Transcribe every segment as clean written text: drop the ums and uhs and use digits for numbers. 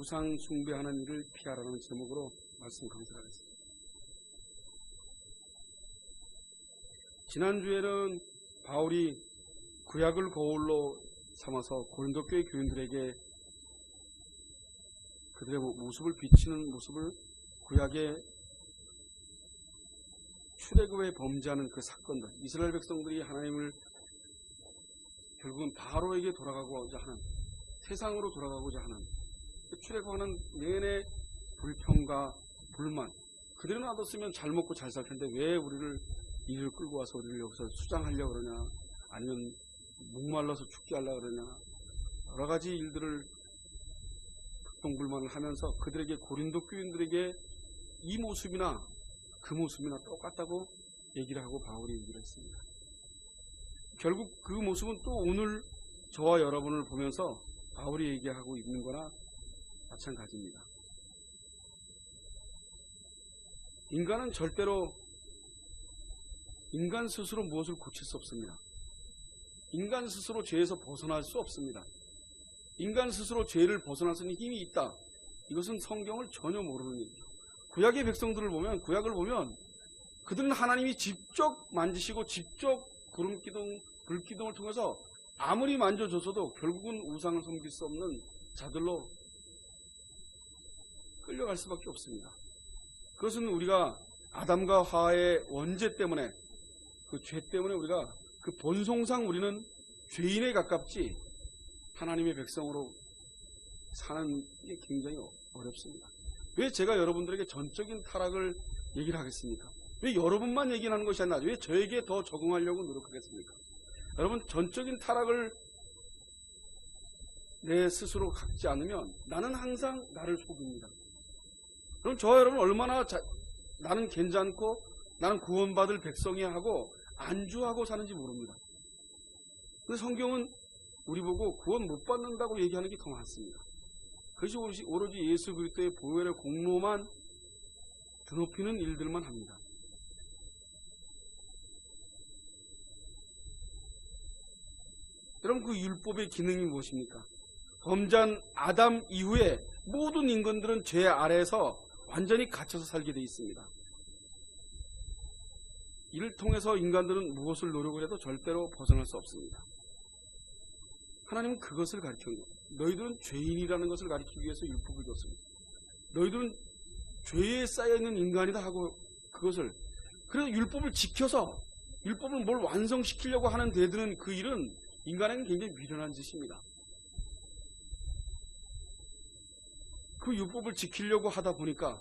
우상 숭배하는 일을 피하라는 제목으로 말씀 강설하겠습니다. 지난주에는 바울이 구약을 거울로 삼아서 고린도 교회 교인들에게 그들의 모습을 비치는 모습을 구약의 출애굽에 범죄하는 그 사건들, 이스라엘 백성들이 하나님을 결국은 바로에게 돌아가고자 하는, 세상으로 돌아가고자 하는, 출애굽하는 내내 불평과 불만, 그들은 놔뒀으면 잘 먹고 잘 살 텐데 왜 우리를 이를 끌고 와서 우리를 여기서 수장하려고 그러냐, 아니면 목말라서 죽게 하려고 그러냐, 여러 가지 일들을 불평불만을 하면서 그들에게, 고린도 교인들에게 이 모습이나 그 모습이나 똑같다고 얘기를 하고 바울이 얘기를 했습니다. 결국 그 모습은 또 오늘 저와 여러분을 보면서 바울이 얘기하고 있는 거나 마찬가지입니다. 인간은 절대로 인간 스스로 무엇을 고칠 수 없습니다. 인간 스스로 죄에서 벗어날 수 없습니다. 인간 스스로 죄를 벗어날 수 있는 힘이 있다. 이것은 성경을 전혀 모르는 얘기죠. 구약의 백성들을 보면, 구약을 보면 그들은 하나님이 직접 만지시고 직접 구름기둥, 불기둥을 통해서 아무리 만져줬어도 결국은 우상을 섬길 수 없는 자들로 끌려갈 수밖에 없습니다. 그것은 우리가 아담과 하와의 원죄 때문에, 그 죄 때문에 우리가 그 본성상 우리는 죄인에 가깝지 하나님의 백성으로 사는 게 굉장히 어렵습니다. 왜 제가 여러분들에게 전적인 타락을 얘기를 하겠습니까? 왜 여러분만 얘기하는 것이 아니라 왜 저에게 더 적응하려고 노력하겠습니까? 여러분, 전적인 타락을 내 스스로 갖지 않으면 나는 항상 나를 속입니다. 그럼 저와 여러분 얼마나 나는 괜찮고 나는 구원받을 백성이야 하고 안주하고 사는지 모릅니다. 근데 성경은 우리 보고 구원 못 받는다고 얘기하는 게 더 많습니다. 그것이 오로지 예수 그리스도의 보혈의 공로만 드높이는 일들만 합니다. 여러분, 그 율법의 기능이 무엇입니까? 범죄한 아담 이후에 모든 인간들은 죄 아래에서 완전히 갇혀서 살게 되어 있습니다. 이를 통해서 인간들은 무엇을 노력을 해도 절대로 벗어날 수 없습니다. 하나님은 그것을 가르치는 거예요. 너희들은 죄인이라는 것을 가르치기 위해서 율법을 줬습니다. 너희들은 죄에 쌓여있는 인간이다 하고 그것을, 그래서 율법을 지켜서 율법을 뭘 완성시키려고 하는 데드는 그 일은 인간에게는 굉장히 미련한 짓입니다. 그 율법을 지키려고 하다 보니까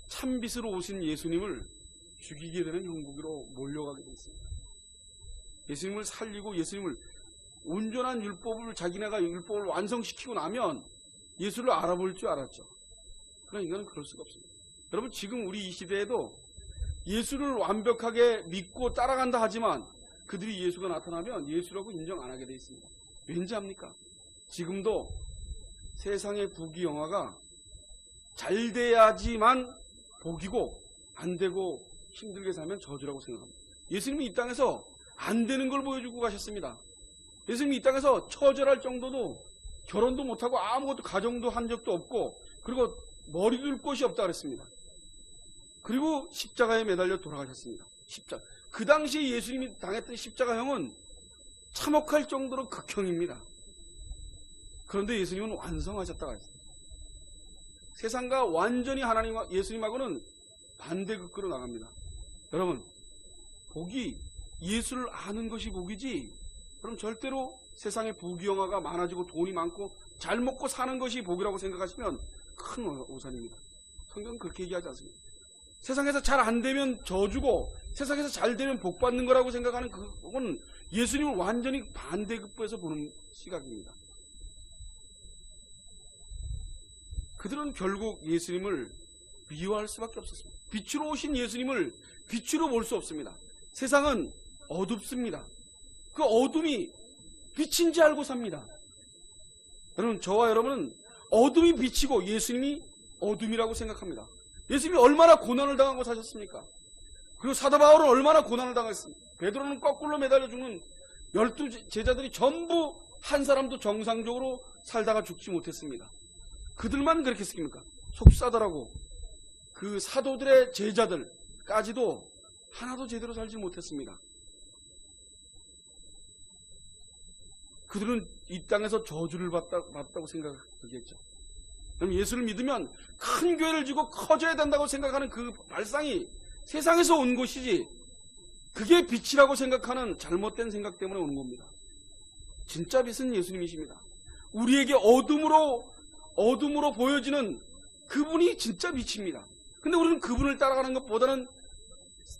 참빛으로 오신 예수님을 죽이게 되는 형국으로 몰려가게 됐습니다. 예수님을 살리고 예수님을 온전한 율법을, 자기네가 율법을 완성시키고 나면 예수를 알아볼 줄 알았죠. 그러나 인간은 그럴 수가 없습니다. 여러분, 지금 우리 이 시대에도 예수를 완벽하게 믿고 따라간다 하지만 그들이 예수가 나타나면 예수라고 인정 안 하게 돼 있습니다. 왠지 압니까? 지금도 세상의 부귀영화가 잘 돼야지만 복이고 안 되고 힘들게 살면 저주라고 생각합니다. 예수님이 이 땅에서 안 되는 걸 보여주고 가셨습니다. 예수님이 이 땅에서 처절할 정도도 결혼도 못하고 아무것도 가정도 한 적도 없고, 그리고 머리 둘 곳이 없다 그랬습니다. 그리고 십자가에 매달려 돌아가셨습니다. 십자가. 그 당시에 예수님이 당했던 십자가형은 참혹할 정도로 극형입니다. 그런데 예수님은 완성하셨다고 했습니다. 세상과 완전히 하나님과 예수님하고는 반대극으로 나갑니다. 여러분, 복이 예수를 아는 것이 복이지, 그럼 절대로 세상에 부귀영화가 많아지고 돈이 많고 잘 먹고 사는 것이 복이라고 생각하시면 큰 오산입니다. 성경은 그렇게 얘기하지 않습니다. 세상에서 잘 안 되면 저주고 세상에서 잘 되면 복 받는 거라고 생각하는 그건 예수님을 완전히 반대급부에서 보는 시각입니다. 그들은 결국 예수님을 미워할 수밖에 없었습니다. 빛으로 오신 예수님을 빛으로 볼 수 없습니다. 세상은 어둡습니다. 그 어둠이 빛인지 알고 삽니다. 여러분, 저와 여러분은 어둠이 빛이고 예수님이 어둠이라고 생각합니다. 예수님이 얼마나 고난을 당하고 사셨습니까? 그리고 사도 바울은 얼마나 고난을 당했습니까? 베드로는 거꾸로 매달려 죽는 12 제자들이 전부 한 사람도 정상적으로 살다가 죽지 못했습니다. 그들만 그렇게 했습니까? 속사들하고 그 사도들의 제자들까지도 하나도 제대로 살지 못했습니다. 그들은 이 땅에서 저주를 받다고 생각하겠죠. 그럼 예수를 믿으면 큰 교회를 지고 커져야 된다고 생각하는 그 발상이 세상에서 온 것이지, 그게 빛이라고 생각하는 잘못된 생각 때문에 오는 겁니다. 진짜 빛은 예수님이십니다. 우리에게 어둠으로 보여지는 그분이 진짜 빛입니다. 근데 우리는 그분을 따라가는 것보다는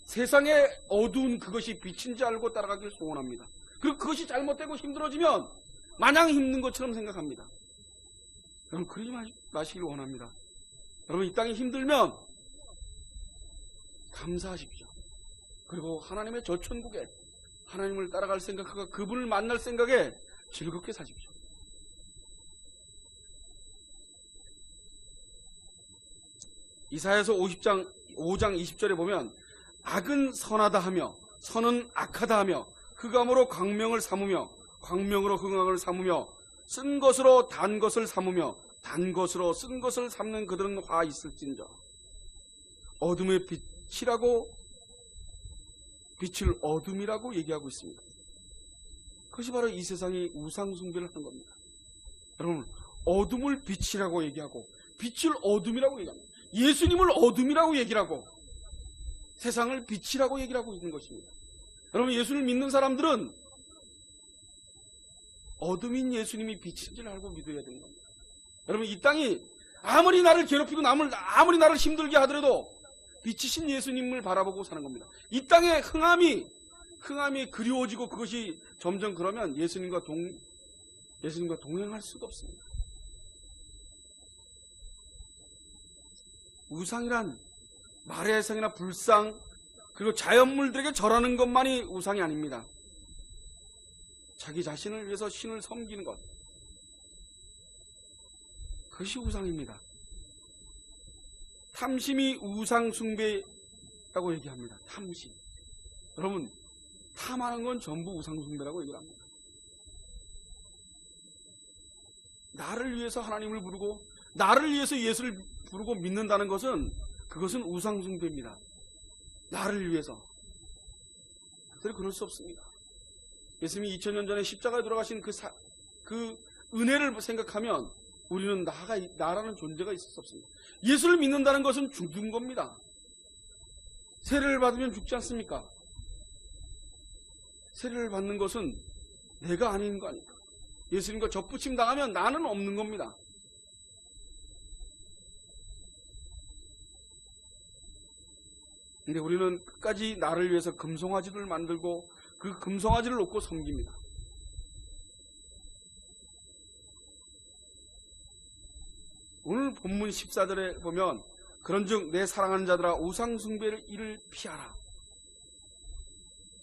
세상의 어두운 그것이 빛인지 알고 따라가길 소원합니다. 그리고 그것이 잘못되고 힘들어지면 마냥 힘든 것처럼 생각합니다. 여러분, 그러지 마시길 원합니다. 여러분, 이 땅이 힘들면 감사하십시오. 그리고 하나님의 저 천국에 하나님을 따라갈 생각하고 그분을 만날 생각에 즐겁게 사십시오. 이사야서 5장 20절에 보면 악은 선하다 하며 선은 악하다 하며 흑암으로 광명을 삼으며 광명으로 흑암을 삼으며 쓴 것으로 단 것을 삼으며 단 것으로 쓴 것을 삼는 그들은 화 있을진저. 어둠의 빛이라고, 빛을 어둠이라고 얘기하고 있습니다. 그것이 바로 이 세상이 우상 숭배를 하는 겁니다. 여러분, 어둠을 빛이라고 얘기하고 빛을 어둠이라고 얘기합니다. 예수님을 어둠이라고 얘기를 하고 세상을 빛이라고 얘기를 하고 있는 것입니다. 여러분, 예수를 믿는 사람들은 어둠인 예수님이 빛인 줄 알고 믿어야 되는 겁니다. 여러분, 이 땅이 아무리 나를 괴롭히고 아무리 나를 힘들게 하더라도 빛이신 예수님을 바라보고 사는 겁니다. 이 땅에 흥함이 그리워지고 그것이 점점 그러면 예수님과 동행할 수가 없습니다. 우상이란 말의 상이나 불상 그리고 자연물들에게 절하는 것만이 우상이 아닙니다. 자기 자신을 위해서 신을 섬기는 것, 그것이 우상입니다. 탐심이 우상 숭배라고 얘기합니다. 탐심. 여러분, 탐하는 건 전부 우상 숭배라고 얘기를 합니다. 나를 위해서 하나님을 부르고 나를 위해서 예수를 부르고 믿는다는 것은 그것은 우상 숭배입니다. 나를 위해서. 그들은 그럴 수 없습니다. 예수님이 2000년 전에 십자가에 돌아가신 그 은혜를 생각하면 우리는 나라는 존재가 있을 수 없습니다. 예수를 믿는다는 것은 죽는 겁니다. 세례를 받으면 죽지 않습니까? 세례를 받는 것은 내가 아닌 거 아닙니까? 예수님과 접붙임 당하면 나는 없는 겁니다. 근데 우리는 끝까지 나를 위해서 금송아지를 만들고 그 금송아지를 놓고 섬깁니다. 오늘 본문 14절에 보면 그런즉 내 사랑하는 자들아 우상 숭배를 이를 피하라.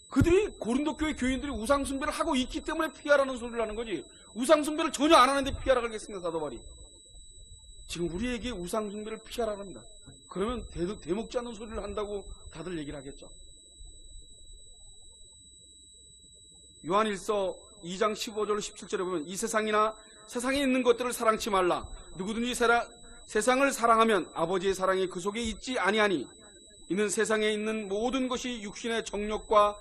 그들이 고린도 교회 교인들이 우상 숭배를 하고 있기 때문에 피하라는 소리를 하는 거지, 우상 숭배를 전혀 안 하는데 피하라 그러겠습니다. 사도 바울이 지금 우리에게 우상 숭배를 피하라고 합니다. 그러면 대먹지 않는 소리를 한다고 다들 얘기를 하겠죠. 요한일서 2장 15절 17절에 보면 이 세상에 있는 것들을 사랑치 말라. 누구든지 세상을 사랑하면 아버지의 사랑이 그 속에 있지 아니하니 이는 세상에 있는 모든 것이 육신의 정욕과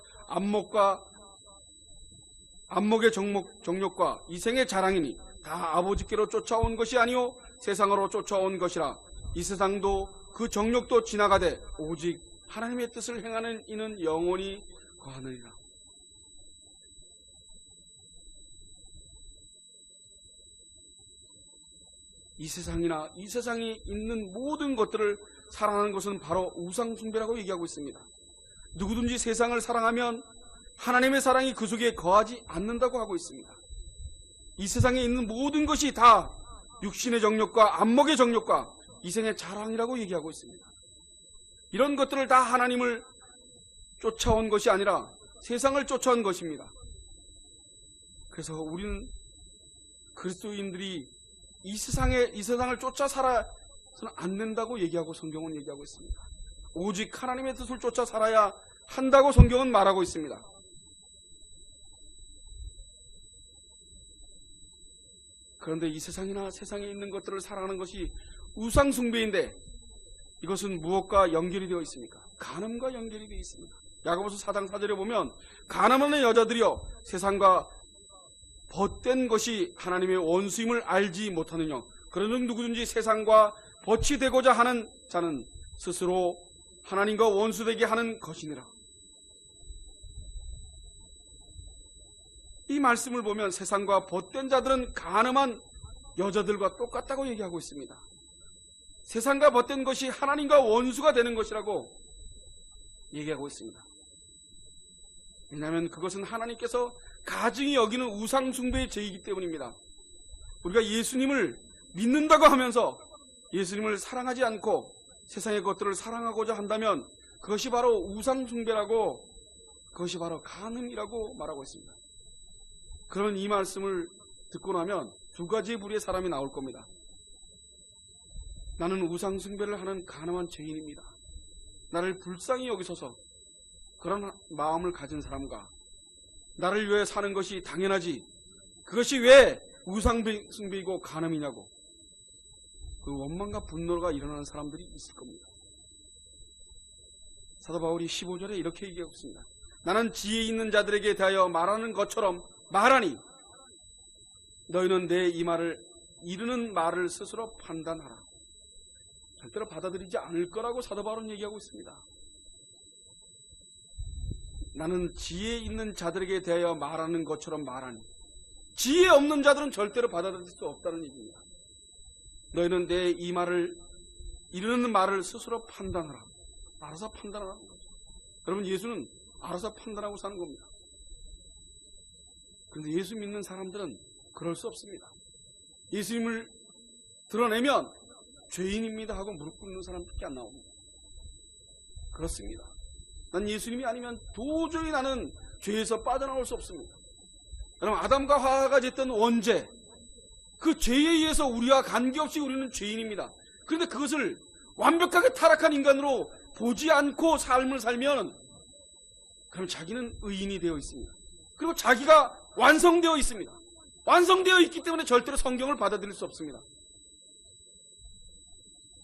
안목의 정욕과 이생의 자랑이니 다 아버지께로 쫓아온 것이 아니요 세상으로 쫓아온 것이라. 이 세상도 그 정욕도 지나가되 오직 하나님의 뜻을 행하는 이는 영원히 거하느니라. 이 세상에 있는 모든 것들을 사랑하는 것은 바로 우상 숭배라고 얘기하고 있습니다. 누구든지 세상을 사랑하면 하나님의 사랑이 그 속에 거하지 않는다고 하고 있습니다. 이 세상에 있는 모든 것이 다 육신의 정욕과 안목의 정욕과 이생의 자랑이라고 얘기하고 있습니다. 이런 것들을 다 하나님을 쫓아온 것이 아니라 세상을 쫓아온 것입니다. 그래서 우리는 그리스도인들이 이 세상을 쫓아 살아서는 안 된다고 얘기하고 성경은 얘기하고 있습니다. 오직 하나님의 뜻을 쫓아 살아야 한다고 성경은 말하고 있습니다. 그런데 이 세상이나 세상에 있는 것들을 사랑하는 것이 우상숭배인데 이것은 무엇과 연결이 되어 있습니까? 간음과 연결이 되어 있습니다. 야고보서 4장 4절에 보면 간음하는 여자들이여 세상과 벗된 것이 하나님의 원수임을 알지 못하느냐. 그러는 누구든지 세상과 벗이 되고자 하는 자는 스스로 하나님과 원수되게 하는 것이니라. 이 말씀을 보면 세상과 벗된 자들은 간음한 여자들과 똑같다고 얘기하고 있습니다. 세상과 벗된 것이 하나님과 원수가 되는 것이라고 얘기하고 있습니다. 왜냐하면 그것은 하나님께서 가증히 여기는 우상숭배의 죄이기 때문입니다. 우리가 예수님을 믿는다고 하면서 예수님을 사랑하지 않고 세상의 것들을 사랑하고자 한다면 그것이 바로 우상숭배라고, 그것이 바로 간음이라고 말하고 있습니다. 그런 이 말씀을 듣고 나면 두 가지의 부류의 사람이 나올 겁니다. 나는 우상숭배를 하는 간음한 죄인입니다. 나를 불쌍히 여기소서. 그런 마음을 가진 사람과 나를 위해 사는 것이 당연하지 그것이 왜 우상숭배이고 간음이냐고, 그 원망과 분노가 일어나는 사람들이 있을 겁니다. 사도 바울이 15절에 이렇게 얘기하고 있습니다. 나는 지혜 있는 자들에게 대하여 말하는 것처럼 말하니 너희는 내 이 말을 이르는 말을 스스로 판단하라. 절대로 받아들이지 않을 거라고 사도 바울은 얘기하고 있습니다. 나는 지혜 있는 자들에게 대하여 말하는 것처럼 말하니, 지혜 없는 자들은 절대로 받아들일 수 없다는 얘기입니다. 너희는 내 이 말을 이르는 말을 스스로 판단하라. 알아서 판단하라는 거죠. 여러분, 예수는 알아서 판단하고 사는 겁니다. 그런데 예수 믿는 사람들은 그럴 수 없습니다. 예수님을 드러내면 죄인입니다 하고 무릎 꿇는 사람밖에 안 나옵니다. 그렇습니다. 난 예수님이 아니면 도저히 나는 죄에서 빠져나올 수 없습니다. 여러분, 아담과 하와가 짓던 원죄, 그 죄에 의해서 우리와 관계없이 우리는 죄인입니다. 그런데 그것을 완벽하게 타락한 인간으로 보지 않고 삶을 살면 그럼 자기는 의인이 되어 있습니다. 그리고 자기가 완성되어 있습니다. 완성되어 있기 때문에 절대로 성경을 받아들일 수 없습니다.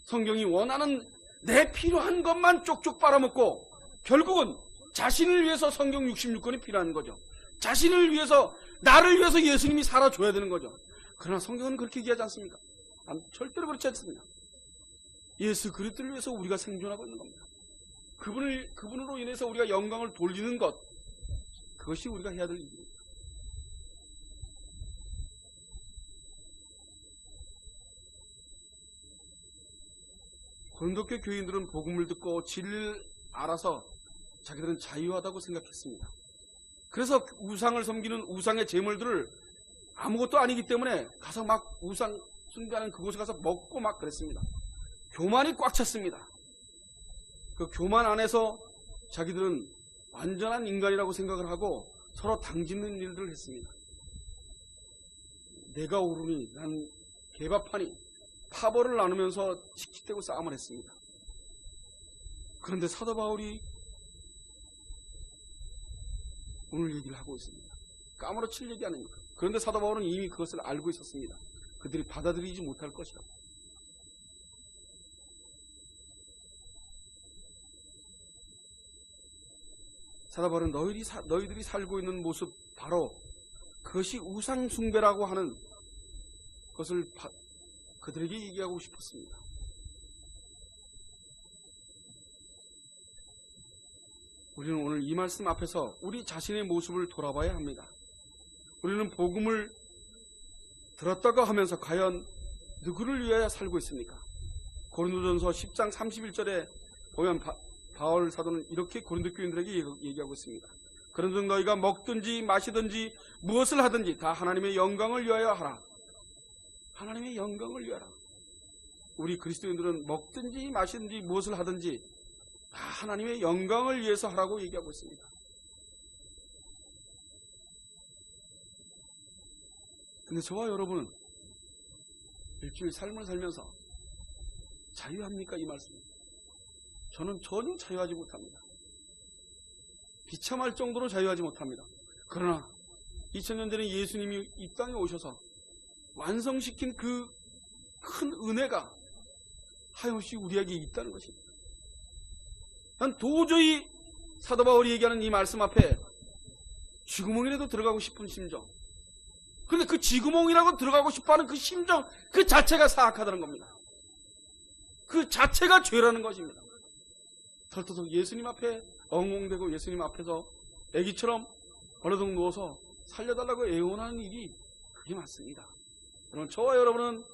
성경이 원하는 내 필요한 것만 쪽쪽 빨아먹고 결국은 자신을 위해서 성경 66권이 필요한 거죠. 자신을 위해서, 나를 위해서 예수님이 살아줘야 되는 거죠. 그러나 성경은 그렇게 얘기하지 않습니까? 절대로 그렇지 않습니다. 예수 그리스도를 위해서 우리가 생존하고 있는 겁니다. 그분으로 인해서 우리가 영광을 돌리는 것, 그것이 우리가 해야 될 일입니다. 고린도교 교인들은 복음을 듣고 진리를 알아서 자기들은 자유하다고 생각했습니다. 그래서 우상을 섬기는 우상의 제물들을 아무것도 아니기 때문에 가서 막 우상 숭배하는 그곳에 가서 먹고 막 그랬습니다. 교만이 꽉 찼습니다. 그 교만 안에서 자기들은 완전한 인간이라고 생각을 하고 서로 당짓는 일들을 했습니다. 내가 오르니 난 개밥하니 파벌을 나누면서 칙칙대고 싸움을 했습니다. 그런데 사도 바울이 오늘 얘기를 하고 있습니다. 까무러칠 얘기 아닙니까? 그런데 사도 바울은 이미 그것을 알고 있었습니다. 그들이 받아들이지 못할 것이라고. 사도 바울은 너희들이 살고 있는 모습, 바로 그것이 우상숭배라고 하는 것을 그들에게 얘기하고 싶었습니다. 우리는 오늘 이 말씀 앞에서 우리 자신의 모습을 돌아봐야 합니다. 우리는 복음을 들었다고 하면서 과연 누구를 위하여 살고 있습니까? 고린도전서 10장 31절에 보면 바울 사도는 이렇게 고린도 교인들에게 얘기하고 있습니다. 그런즉 너희가 먹든지 마시든지 무엇을 하든지 다 하나님의 영광을 위하여 하라. 하나님의 영광을 위하라. 우리 그리스도인들은 먹든지 마시든지 무엇을 하든지 다 하나님의 영광을 위해서 하라고 얘기하고 있습니다. 근데 저와 여러분은 일주일 삶을 살면서 자유합니까? 이 말씀. 저는 전혀 자유하지 못합니다. 비참할 정도로 자유하지 못합니다. 그러나 2000년 전에 예수님이 이 땅에 오셔서 완성시킨 그 큰 은혜가 하염없이 우리에게 있다는 것입니다. 난 도저히 사도 바울이 얘기하는 이 말씀 앞에 쥐구멍이라도 들어가고 싶은 심정, 그런데 그 쥐구멍이라고 들어가고 싶어하는 그 심정 그 자체가 사악하다는 겁니다. 그 자체가 죄라는 것입니다. 털터덕 예수님 앞에 엉엉대고 예수님 앞에서 애기처럼 버러덩 누워서 살려달라고 애원하는 일이 그게 맞습니다. 여러분, 저와 여러분은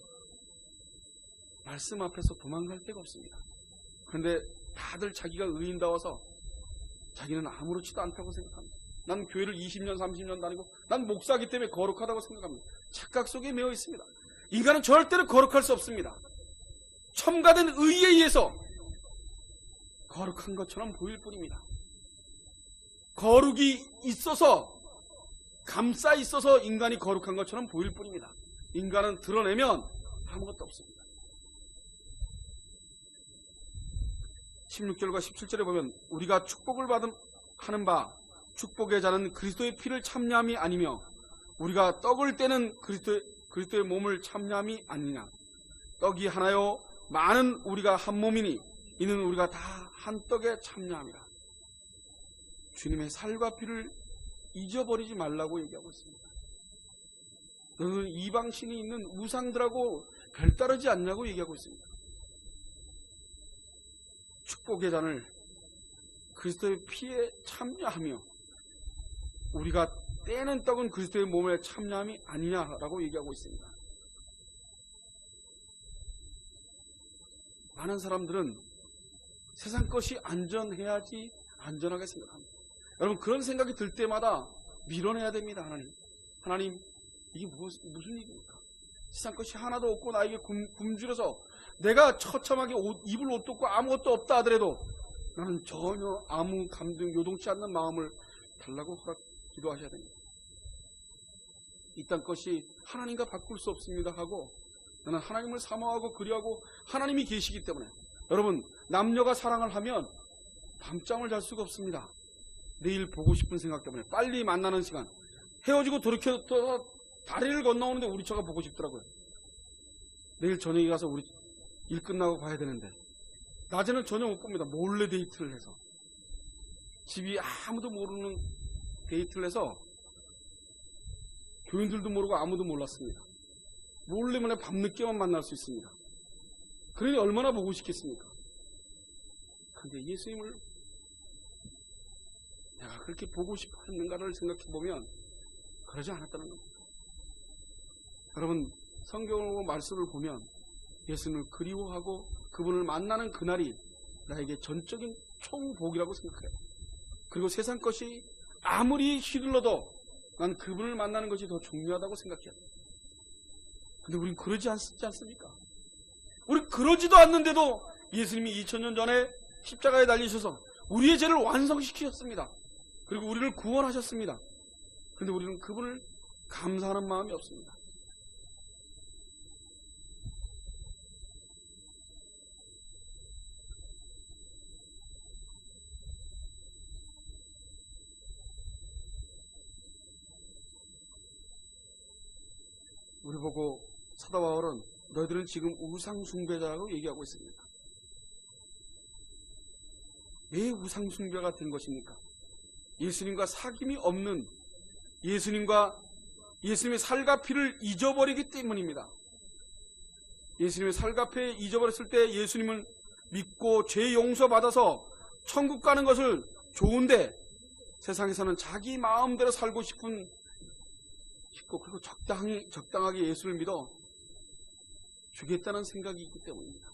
말씀 앞에서 도망갈 데가 없습니다. 그런데 다들 자기가 의인다워서 자기는 아무렇지도 않다고 생각합니다. 난 교회를 20년 30년 다니고 난 목사이기 때문에 거룩하다고 생각합니다. 착각 속에 매여 있습니다. 인간은 절대로 거룩할 수 없습니다. 첨가된 의에 의해서 거룩한 것처럼 보일 뿐입니다. 거룩이 있어서, 감싸 있어서 인간이 거룩한 것처럼 보일 뿐입니다. 인간은 드러내면 아무것도 없습니다. 16절과 17절에 보면 우리가 축복을 하는 바 축복의 자는 그리스도의 피를 참냐함이 아니며 우리가 떡을 떼는 그리스도의 몸을 참냐함이 아니냐. 떡이 하나요 많은 우리가 한 몸이니 이는 우리가 다 한 떡에 참냐함이라. 주님의 살과 피를 잊어버리지 말라고 얘기하고 있습니다. 너는 이방신이 있는 우상들하고 별다르지 않냐고 얘기하고 있습니다. 축복의 잔을 그리스도의 피에 참여하며 우리가 떼는 떡은 그리스도의 몸에 참여함이 아니냐라고 얘기하고 있습니다. 많은 사람들은 세상 것이 안전해야지 안전하게 생각합니다. 여러분, 그런 생각이 들 때마다 밀어내야 됩니다. 하나님, 이게 무슨 일입니까? 세상 것이 하나도 없고 나에게 굶주려서 내가 처참하게 입을 옷도 없고 아무것도 없다 하더라도 나는 전혀 아무 감동 요동치 않는 마음을 달라고 기도하셔야 됩니다. 이 땅 것이 하나님과 바꿀 수 없습니다 하고 나는 하나님을 사모하고 그리하고 하나님이 계시기 때문에, 여러분, 남녀가 사랑을 하면 밤잠을 잘 수가 없습니다. 내일 보고 싶은 생각 때문에 빨리 만나는 시간, 헤어지고 돌이켜서 다리를 건너오는데 우리 차가 보고 싶더라고요. 내일 저녁에 가서 우리 일 끝나고 봐야 되는데 낮에는 전혀 못 봅니다. 몰래 데이트를 해서, 집이 아무도 모르는 데이트를 해서 교인들도 모르고 아무도 몰랐습니다. 몰래 밤늦게만 만날 수 있습니다. 그러니 얼마나 보고 싶겠습니까? 그런데 예수님을 내가 그렇게 보고 싶어 했는가를 생각해 보면 그러지 않았다는 겁니다. 여러분, 성경의 말씀을 보면 예수님을 그리워하고 그분을 만나는 그날이 나에게 전적인 총복이라고 생각해요. 그리고 세상 것이 아무리 휘둘러도 난 그분을 만나는 것이 더 중요하다고 생각해요. 근데 우린 그러지 않습니까? 우리 그러지도 않는데도 예수님이 2000년 전에 십자가에 달리셔서 우리의 죄를 완성시키셨습니다. 그리고 우리를 구원하셨습니다. 그런데 우리는 그분을 감사하는 마음이 없습니다. 우리 보고 사도 바울은 너희들은 지금 우상 숭배자라고 얘기하고 있습니다. 왜 우상 숭배가 된 것입니까? 예수님과 사귐이 없는, 예수님의 살과 피를 잊어버리기 때문입니다. 예수님의 살과 피를 잊어버렸을 때 예수님을 믿고 죄 용서받아서 천국 가는 것을 좋은데 세상에서는 자기 마음대로 살고 싶고 그리고 적당하게 예수를 믿어 주겠다는 생각이 있기 때문입니다.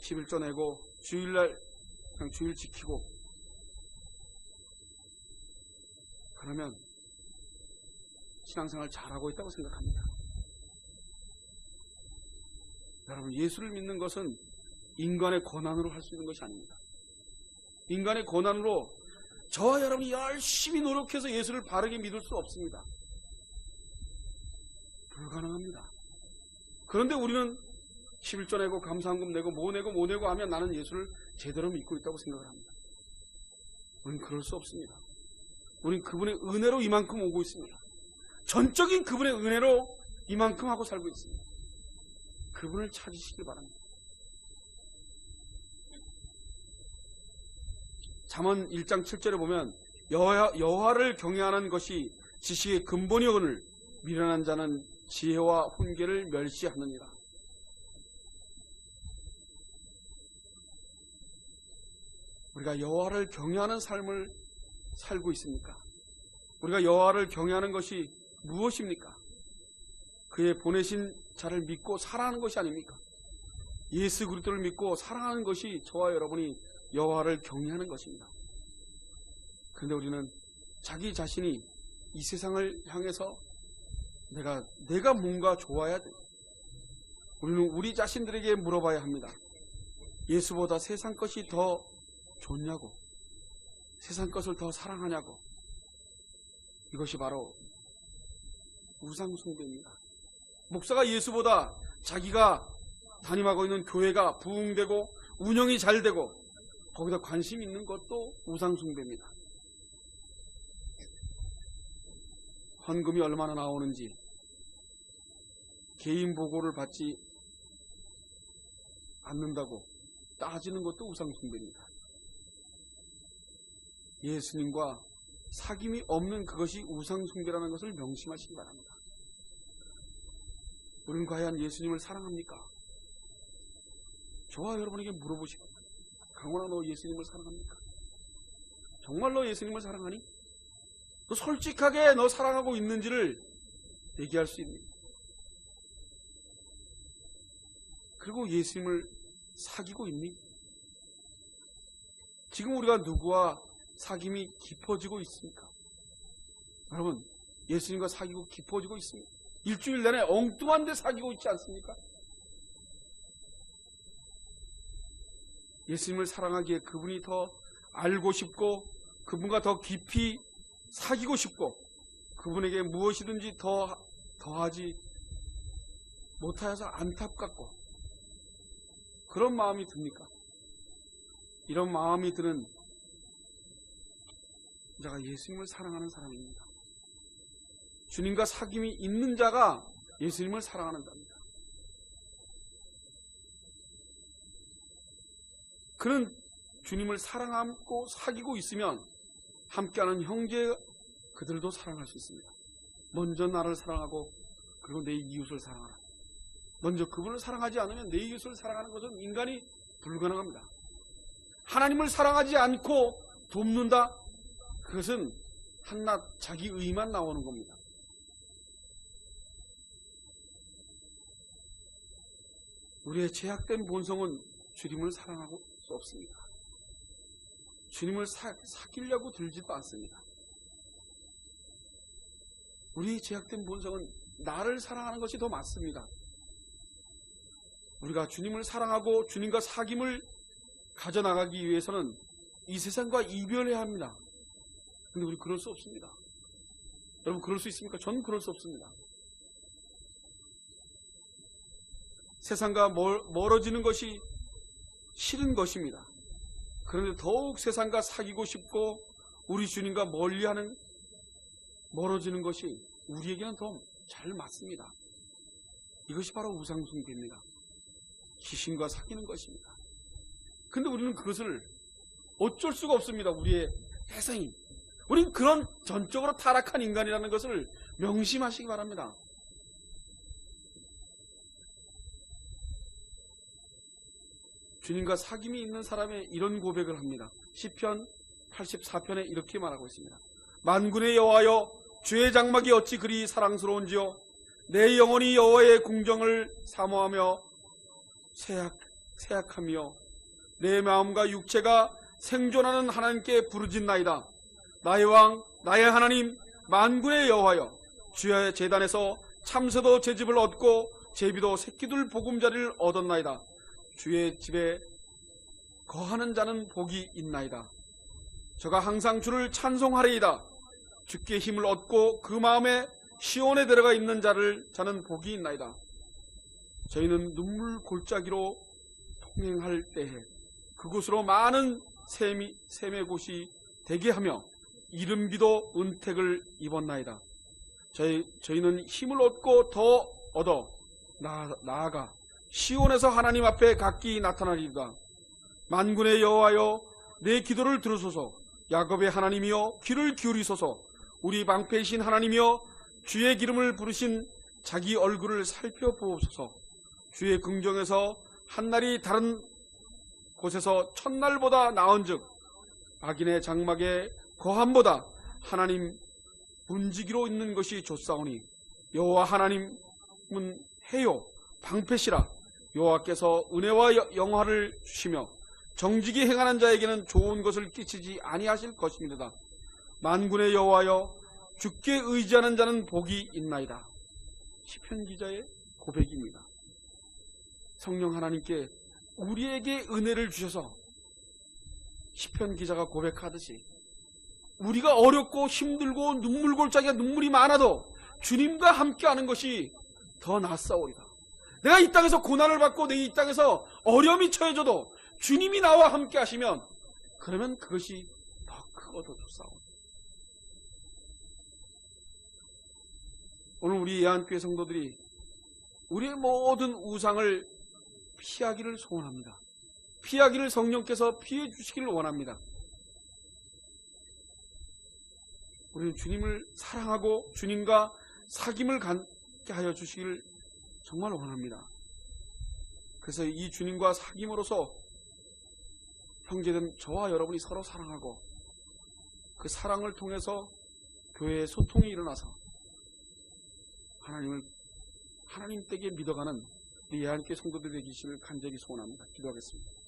11조 내고 주일날 그냥 주일 지키고 그러면 신앙생활 잘하고 있다고 생각합니다. 여러분, 예수를 믿는 것은 인간의 권한으로 할 수 있는 것이 아닙니다. 인간의 권한으로 저와 여러분이 열심히 노력해서 예수를 바르게 믿을 수 없습니다. 불가능합니다. 그런데 우리는 11조 내고 감사한금 내고 뭐 내고 하면 나는 예수를 제대로 믿고 있다고 생각을 합니다. 우리는 그럴 수 없습니다. 우리는 그분의 은혜로 이만큼 오고 있습니다. 전적인 그분의 은혜로 이만큼 하고 살고 있습니다. 그분을 찾으시길 바랍니다. 잠언 1장 7절에 보면 여호와를 경외하는 것이 지식의 근본이오거늘 미련한 자는 지혜와 훈계를 멸시하느니라. 우리가 여호와를 경외하는 삶을 살고 있습니까? 우리가 여호와를 경외하는 것이 무엇입니까? 그의 보내신 자를 믿고 사랑하는 것이 아닙니까? 예수 그리스도를 믿고 사랑하는 것이 저와 여러분이 여호와를 경외하는 것입니다. 그런데 우리는 자기 자신이 이 세상을 향해서 내가 뭔가 좋아야 돼. 우리는 우리 자신들에게 물어봐야 합니다. 예수보다 세상 것이 더 좋냐고, 세상 것을 더 사랑하냐고. 이것이 바로 우상숭배입니다. 목사가 예수보다 자기가 담임하고 있는 교회가 부흥되고 운영이 잘 되고 거기다 관심 있는 것도 우상숭배입니다. 헌금이 얼마나 나오는지 개인 보고를 받지 않는다고 따지는 것도 우상숭배입니다. 예수님과 사귐이 없는 그것이 우상숭배라는 것을 명심하시기 바랍니다. 우리는 과연 예수님을 사랑합니까? 저와 여러분에게 물어보시고, 강원아, 너 예수님을 사랑합니까? 정말로 예수님을 사랑하니? 너 솔직하게 너 사랑하고 있는지를 얘기할 수 있니? 그리고 예수님을 사귀고 있니? 지금 우리가 누구와 사귐이 깊어지고 있습니까? 여러분, 예수님과 사귀고 깊어지고 있습니다. 일주일 내내 엉뚱한 데 사귀고 있지 않습니까? 예수님을 사랑하기에 그분이 더 알고 싶고 그분과 더 깊이 사귀고 싶고 그분에게 무엇이든지 더하지 못하여서 안타깝고 그런 마음이 듭니까? 이런 마음이 드는 자가 예수님을 사랑하는 사람입니다. 주님과 사귐이 있는 자가 예수님을 사랑하는 자입니다. 그는 주님을 사랑하고 사귀고 있으면 함께하는 형제 그들도 사랑할 수 있습니다. 먼저 나를 사랑하고 그리고 내 이웃을 사랑하라. 먼저 그분을 사랑하지 않으면 내 이웃을 사랑하는 것은 인간이 불가능합니다. 하나님을 사랑하지 않고 돕는다? 그것은 한낱 자기 의만 나오는 겁니다. 우리의 죄악된 본성은 주님을 사랑하고 수 없습니다. 주님을 사귀려고 들지도 않습니다. 우리의 죄악된 본성은 나를 사랑하는 것이 더 맞습니다. 우리가 주님을 사랑하고 주님과 사귐을 가져나가기 위해서는 이 세상과 이별해야 합니다. 근데 우리 그럴 수 없습니다. 여러분 그럴 수 있습니까? 저는 그럴 수 없습니다. 세상과 멀어지는 것이 싫은 것입니다. 그런데 더욱 세상과 사귀고 싶고 우리 주님과 멀어지는 것이 우리에게는 더 잘 맞습니다. 이것이 바로 우상숭배입니다. 귀신과 사귀는 것입니다. 그런데 우리는 그것을 어쩔 수가 없습니다. 우리의 태생이. 우리는 그런 전적으로 타락한 인간이라는 것을 명심하시기 바랍니다. 주님과 사귐이 있는 사람의 이런 고백을 합니다. 시편 84편에 이렇게 말하고 있습니다. 만군의 여호와여, 주의 장막이 어찌 그리 사랑스러운지요. 내 영혼이 여호와의 궁정을 사모하며 세약하며 내 마음과 육체가 생존하는 하나님께 부르짖나이다. 나의 왕, 나의 하나님, 만군의 여호와여, 주의 제단에서 참새도 제집을 얻고 제비도 새끼들 보금자리를 얻었나이다. 주의 집에 거하는 자는 복이 있나이다. 저가 항상 주를 찬송하리이다. 주께 힘을 얻고 그 마음에 시온에 들어가 있는 자는 복이 있나이다. 저희는 눈물 골짜기로 통행할 때에 그곳으로 많은 샘의 곳이 되게 하며 이른비도 은택을 입었나이다. 저희는 힘을 얻고 더 얻어 나아가 시온에서 하나님 앞에 각기 나타나리이다. 만군의 여호와여, 내 기도를 들으소서. 야곱의 하나님이여, 귀를 기울이소서. 우리 방패이신 하나님이여, 주의 기름을 부르신 자기 얼굴을 살펴보옵소서. 주의 긍정에서 한날이 다른 곳에서 첫날보다 나은즉 악인의 장막의 거함보다 하나님 문지기로 있는 것이 좋사오니 여호와 하나님은 해요 방패시라. 여호와께서 은혜와 영화를 주시며 정직히 행하는 자에게는 좋은 것을 끼치지 아니하실 것입니다. 만군의 여호와여, 주께 의지하는 자는 복이 있나이다. 시편 기자의 고백입니다. 성령 하나님께 우리에게 은혜를 주셔서 시편 기자가 고백하듯이 우리가 어렵고 힘들고 눈물골짜기가 눈물이 많아도 주님과 함께하는 것이 더 낫사오리다. 내가 이 땅에서 고난을 받고 내 이 땅에서 어려움이 처해져도 주님이 나와 함께 하시면 그러면 그것이 더 크고 더 좋사오리다. 오늘 우리 예한교회 성도들이 우리의 모든 우상을 피하기를 소원합니다. 피하기를 성령께서 피해 주시기를 원합니다. 우리는 주님을 사랑하고 주님과 사귐을 갖게 하여 주시기를 정말 원합니다. 그래서 이 주님과 사귐으로서 형제된 저와 여러분이 서로 사랑하고 그 사랑을 통해서 교회의 소통이 일어나서 하나님 댁에 믿어가는 우리 예한교회 성도들이 되시기를 간절히 소원합니다. 기도하겠습니다.